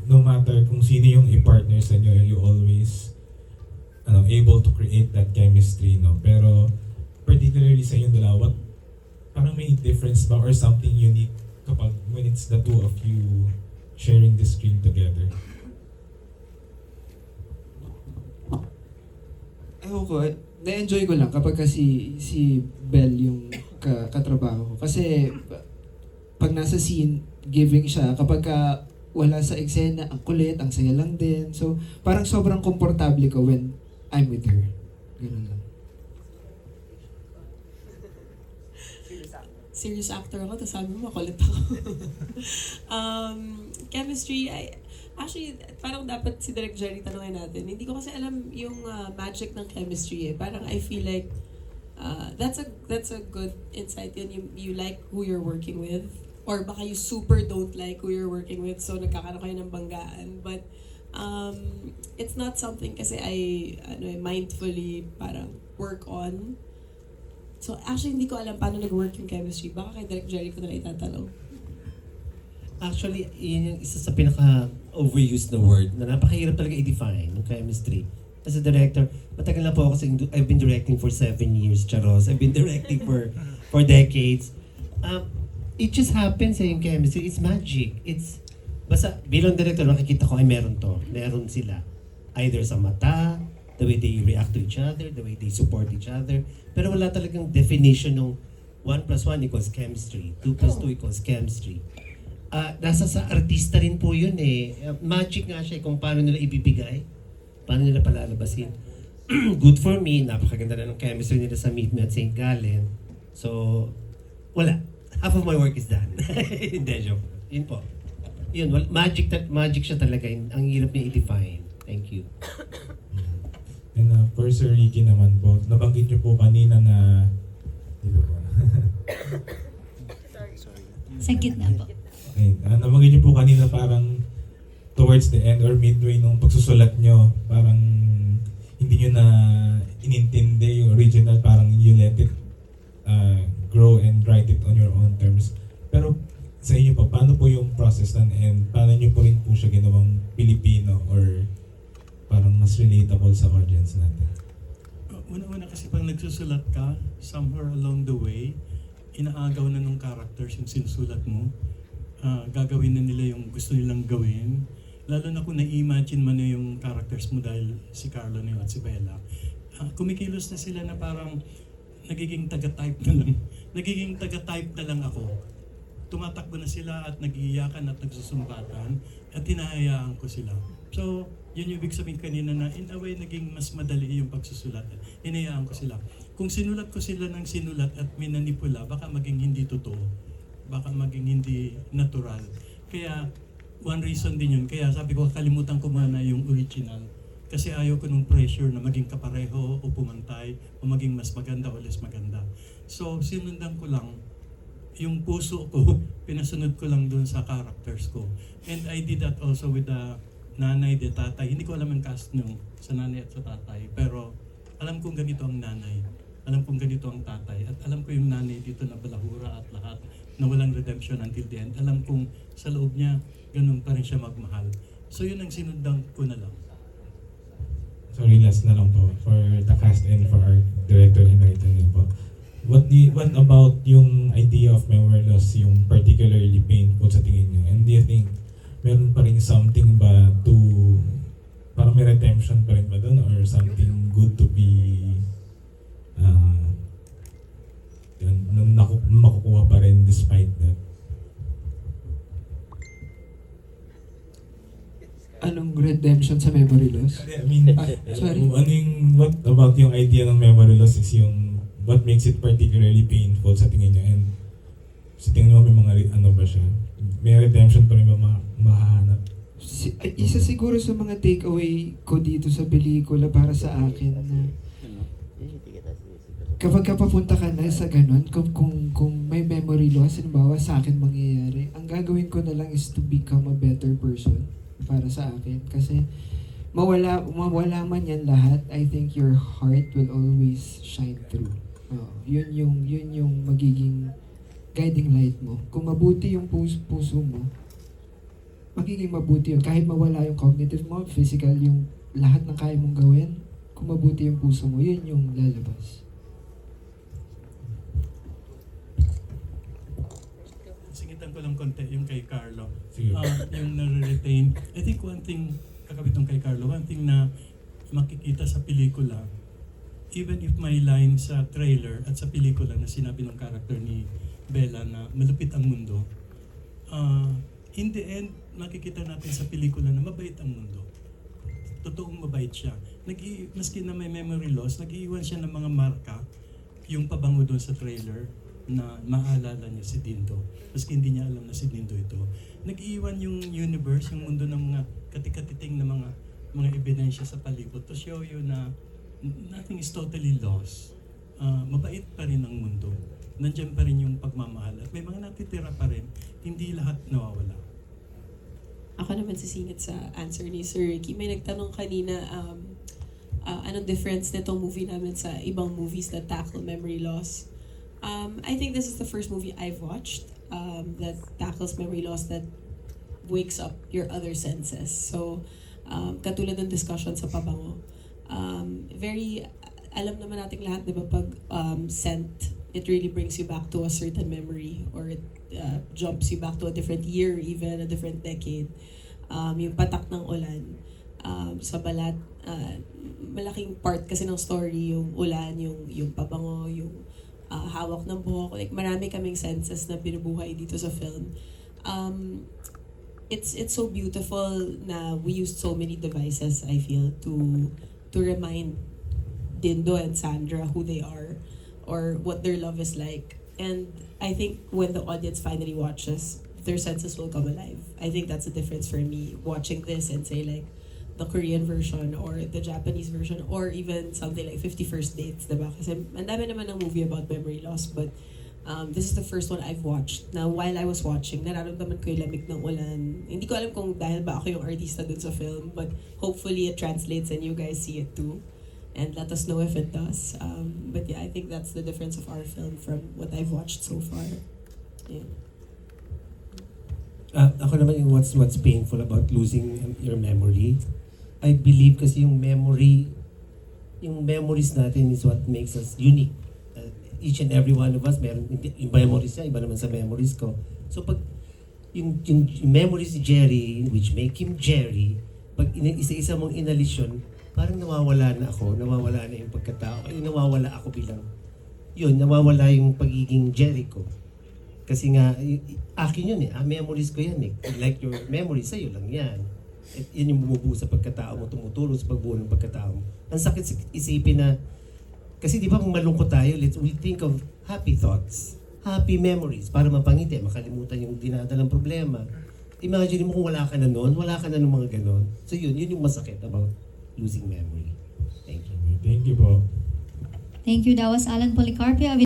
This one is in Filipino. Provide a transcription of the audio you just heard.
no matter kung sino yung i-partner sa inyo, you always able to create that chemistry, no? Pero particularly sa inyong dalawa, parang may difference ba or something unique kapag when it's the two of you sharing the screen together? Ewan ko, na-enjoy ko lang kapag si Belle yung katrabaho ko. Kasi pag nasa scene, giving siya. Kapag wala sa eksena, ang kulit, ang saya lang din. So, parang sobrang komportable ko when I'm with her. Ganun lang. Serious actor ako, tapos sabi mo, makulit ako. Chemistry, actually, parang dapat si Direk Jerry tanongin natin. Hindi ko kasi alam yung magic ng chemistry eh. Parang I feel like that's a good insight yun. You like who you're working with. Or baka you super don't like who you're working with, so nagkakaroon kayo ng banggaan. But it's not something kasi I mindfully parang work on. So actually, hindi ko alam paano nag-work yung chemistry. Baka kay Direk Jerry ko na lang itatanong. Actually, yun yung isa sa pinaka-overused na word na napakahirap talaga i-define ng chemistry. As a director, matagal na po ako I've been directing for 7 years, Charos. I've been directing for decades. It just happens yung chemistry. It's magic. Basta bilang director, nakikita ko ay meron to. Meron sila. Either sa mata, the way they react to each other, the way they support each other. Pero wala talagang definition ng 1 plus 1 equals chemistry, 2 plus 2 equals chemistry. Nasa sa artista rin po yun eh. Magic nga siya kung paano nila ibibigay, paano nila palalabasin. Good for me, napakaganda na ng chemistry nila sa Meet Me at St. Gallen. So, wala. Half of my work is done. Hindi, joke. Yun po. Yun, magic siya talaga. Ang hirap niya i-define. Thank you. And for Sir Ricky naman po, nabanggit niyo po kanina na dito po. Sa gitna po. Okay, nabanggit niyo po kanina parang towards the end or midway nung pagsusulat niyo, parang hindi niyo na inintindi yung original, parang you let it grow and write it on your own terms. Pero sa inyo po, paano po yung process nun and paano niyo po rin po siya ginawang Pilipino or parang mas relatable sa audience natin? Una-una kasi pag nagsusulat ka, somewhere along the way, inaagaw na nung characters yung sinusulat mo. Gagawin na nila yung gusto nilang gawin. Lalo na kung na-imagine mo na yung characters mo dahil si Carlo na yun at si Bella. Kumikilos na sila na parang nagiging taga-type na lang. Nagiging taga-type na lang ako. Tumatakbo na sila at nag-iiyakan at nagsusumbatan at hinahayaan ko sila. So, yun yung ibig sabihin kanina na in a way naging mas madali yung pagsusulat. Hinayaan ko sila. Kung sinulat ko sila ng sinulat at minanipula, baka maging hindi totoo. Baka maging hindi natural. Kaya, one reason din yun. Kaya sabi ko, kalimutan ko muna yung original. Kasi ayaw ko nung pressure na maging kapareho o pumantay o maging mas maganda o less maganda. So, sinundan ko lang yung puso ko, pinasunod ko lang dun sa characters ko. And I did that also with the nanay, the tatay. Hindi ko alam ang cast nung sa nanay at sa tatay. Pero alam kong ganito ang nanay. Alam kong ganito ang tatay. At alam ko yung nanay dito na balahura at lahat na walang redemption until the end. Alam kong sa loob niya, ganun pa rin siya magmahal. So yun ang sinundan ko na lang. Sorry, last na lang po for the cast and for our director emeritus din po. What about yung idea of memory loss yung particularly painful sa tingin niyo? And do you think meron pa rin something ba to parang may redemption pa rin ba doon or something good to be yun, makukuha pa rin despite that? Anong redemption sa memory loss? I mean, Sorry. what about yung idea ng memory loss is yung what makes it particularly painful sa tingin niyo and sa tingin mo may mga ano ba siya? May redemption pa rin ba mahahanap? Isa siguro sa mga takeaway ko dito sa pelikula para sa akin na kapag papunta ka na sa ganun, kung may memory loss, halimbawa sa akin mangyayari, ang gagawin ko na lang is to become a better person para sa akin. Kasi mawala man yan lahat, I think your heart will always shine through. Yun yung magiging guiding light mo. Kung mabuti yung puso mo, magiging mabuti yun. Kahit mawala yung cognitive mo, physical, yung lahat ng kaya mong gawin, kung mabuti yung puso mo, yun yung lalabas. Singitan ko lang konti yung kay Carlo. Sige. Yung nare-retain. I think one thing, kakabit nung kay Carlo, one thing na makikita sa pelikula, even if may line sa trailer at sa pelikula na sinabi ng character ni Bella na malupit ang mundo, in the end, makikita natin sa pelikula na mabait ang mundo. Totoong mabait siya. Maski na may memory loss, nag-iiwan siya ng mga marka, yung pabango doon sa trailer, na maalala niya si Dindo. Maski hindi niya alam na si Dindo ito. Nag-iwan yung universe, yung mundo ng mga katikatiting na mga ebidensya sa palibot to show you na nothing is totally lost. Mabait pa rin ang mundo. Nandiyan pa rin yung pagmamahal. At may mga natitira pa rin, hindi lahat nawawala. Ako naman sisingit sa answer ni Sir Ricky. May nagtanong kanina, anong difference nitong movie namin sa ibang movies that tackle memory loss. I think this is the first movie I've watched that tackles memory loss, that wakes up your other senses. So, katulad ng discussion sa pabango, alam naman nating lahat, di ba, pag scent, it really brings you back to a certain memory, or it jumps you back to a different year, even a different decade. Yung patak ng ulan sa balat, malaking part kasi ng story yung ulan, yung pabango, yung hawak ng buhok. Like, marami kaming senses na binubuhay dito sa film. It's so beautiful na we used so many devices, I feel, to remind Dindo and Sandra who they are or what their love is like. And I think when the audience finally watches, their senses will come alive. I think that's the difference for me watching this and say like the Korean version or the Japanese version or even something like 50 First Dates, diba? Kasi ang dami naman ng movie about memory loss, but this is the first one I've watched. Now, while I was watching, nararamdaman ko yung lamig ng ulan. Hindi ko alam kung dahil ba ako yung artista dun sa film, but hopefully it translates and you guys see it too. And let us know if it does. But yeah, I think that's the difference of our film from what I've watched so far. Yeah. Ako naman yung what's painful about losing your memory. I believe kasi yung memories natin is what makes us unique. Each and every one of us, meron yung memories niya, iba naman sa memories ko. So pag yung memories ni Jerry, which make him Jerry, pag isa-isa mong inalisyon, parang nawawala na ako, nawawala na yung pagkatao, ay nawawala ako bilang, nawawala yung pagiging Jerry ko. Kasi nga, akin yun memories ko yan Like your memories, sa'yo lang yan. At yun yung bumubuo sa pagkatao mo, tumutulong sa pagbuo ng pagkatao mo. Ang sakit isipin na, kasi di ba malungkot tayo, we think of happy thoughts, happy memories, para mapangiti, makalimutan yung dinadalang problema. Imagine mo kung wala ka na noon, wala ka na ng mga ganon. So yun yung masakit about losing memory. Thank you. Thank you po. Thank you. That was Alan Policarpio.